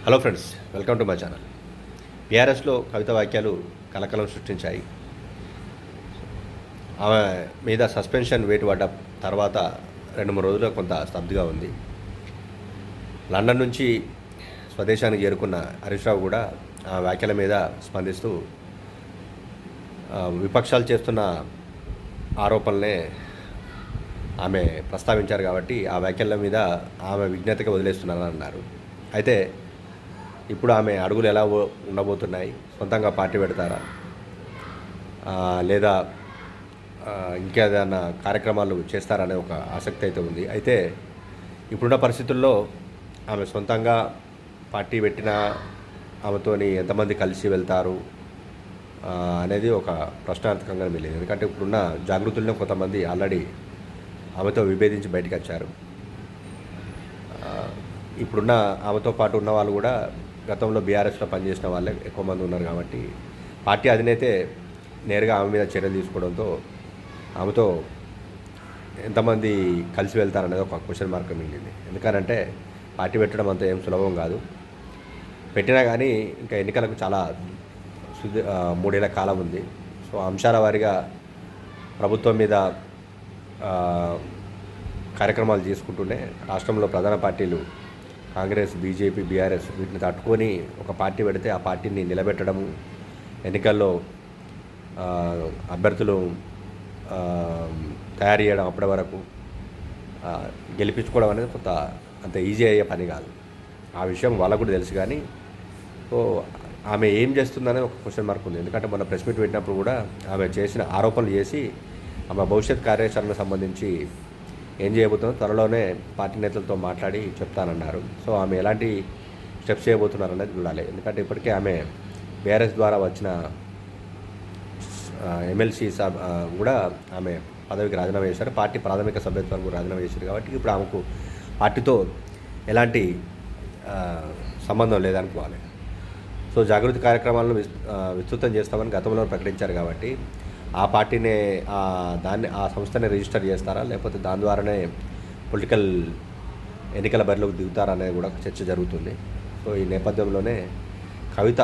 Hello friends, welcome to my channel. బీఆర్ఎస్లో కవిత వాక్యాలు కలకలం సృష్టించాయి. ఆమె మీద సస్పెన్షన్ వేటు పడ్డ తర్వాత 2-3 రోజులుగా కొంత స్తబ్దుగా ఉంది. లండన్ నుంచి స్వదేశానికి చేరుకున్న హరీష్ రావు కూడా ఆ వ్యాఖ్యల మీద స్పందిస్తూ విపక్షాలు చేస్తున్న ఆరోపణలనే ఆమె ప్రస్తావించారు కాబట్టి ఆ వ్యాఖ్యల మీద ఆమె విజ్ఞతగా వదిలేస్తున్నారని అన్నారు. అయితే ఇప్పుడు ఆమె అడుగులు ఎలా ఉండబోతున్నాయి? సొంతంగా పార్టీ పెడతారా, లేదా ఇంకేదైనా కార్యక్రమాలు చేస్తారనే ఒక ఆసక్తి అయితే ఉంది. అయితే ఇప్పుడున్న పరిస్థితుల్లో ఆమె సొంతంగా పార్టీ పెట్టిన ఆమెతోని ఎంతమంది కలిసి వెళ్తారు అనేది ఒక ప్రశ్నార్థకంగా మిగిలింది. ఎందుకంటే ఇప్పుడున్న జాగృతుల్లో కొంతమంది ఆల్రెడీ ఆమెతో విభేదించి బయటకు వచ్చారు. ఇప్పుడున్న ఆమెతో పాటు ఉన్న వాళ్ళు కూడా గతంలో బీఆర్ఎస్లో పనిచేసిన వాళ్ళే ఎక్కువ మంది ఉన్నారు కాబట్టి పార్టీ అధినేతే నేరుగా ఆమె మీద చర్యలు తీసుకోవడంతో ఆమెతో ఎంతమంది కలిసి వెళ్తారనేది ఒక క్వశ్చన్ మార్క్ మిగిలింది. ఎందుకనంటే పార్టీ పెట్టడం అంత ఏం సులభం కాదు. పెట్టినా కానీ ఇంకా ఎన్నికలకు చాలా 3 ఏళ్ల కాలం ఉంది. సో అంశాల వారీగా ప్రభుత్వం మీద కార్యక్రమాలు చేసుకుంటూనే రాష్ట్రంలో ప్రధాన పార్టీలు కాంగ్రెస్, బీజేపీ, బీఆర్ఎస్ వీటిని తట్టుకొని ఒక పార్టీ పెడితే ఆ పార్టీని నిలబెట్టడము, ఎన్నికల్లో అభ్యర్థులు తయారు చేయడం, అప్పటి వరకు గెలిపించుకోవడం అనేది కొంత అంత ఈజీ అయ్యే పని కాదు. ఆ విషయం వాళ్ళకు కూడా తెలుసు. కానీ సో ఆమె ఏం చేస్తుందనే ఒక క్వశ్చన్ మార్క్ ఉంది. ఎందుకంటే మన ప్రెస్ మీట్ పెట్టినప్పుడు కూడా ఆమె చేసిన ఆరోపణలు చేసి ఆమె భవిష్యత్ కార్యాచరణకు సంబంధించి ఏం చేయబోతుందో త్వరలోనే పార్టీ నేతలతో మాట్లాడి చెప్తానన్నారు. సో ఆమె ఎలాంటి స్టెప్స్ చేయబోతున్నారనేది చూడాలి. ఎందుకంటే ఇప్పటికే ఆమె బీఆర్ఎస్ ద్వారా వచ్చిన ఎమ్మెల్సీ కూడా ఆమె పదవికి రాజీనామా చేశారు. పార్టీ ప్రాథమిక సభ్యత్వానికి రాజీనామా చేశారు కాబట్టి ఇప్పుడు ఆమెకు పార్టీతో ఎలాంటి సంబంధం లేదనుకోవాలి. సో జాగృతి కార్యక్రమాలను విస్తృతం చేస్తామని గతంలో ప్రకటించారు కాబట్టి ఆ పార్టీనే ఆ సంస్థనే రిజిస్టర్ చేస్తారా, లేకపోతే దాని ద్వారానే పొలిటికల్ ఎన్నికల బరిలోకి దిగుతారా అనేది కూడా చర్చ జరుగుతుంది. సో ఈ నేపథ్యంలోనే కవిత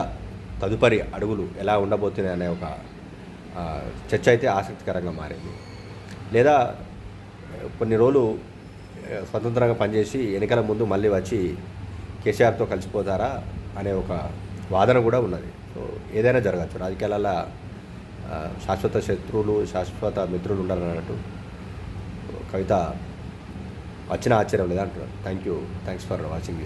తదుపరి అడుగులు ఎలా ఉండబోతున్నాయి అనే ఒక చర్చ అయితే ఆసక్తికరంగా మారింది. లేదా కొన్ని రోజులు స్వతంత్రంగా పనిచేసి ఎన్నికల ముందు మళ్ళీ వచ్చి కేసీఆర్తో కలిసిపోతారా అనే ఒక వాదన కూడా ఉన్నది. సో ఏదైనా జరగచ్చు. రాజకీయాలలో శాశ్వత శత్రువులు, శాశ్వత మిత్రులు ఉండాలన్నట్టు కవిత వచ్చిన ఆశ్చర్యం లేదంటున్నారు. Thanks for watching this.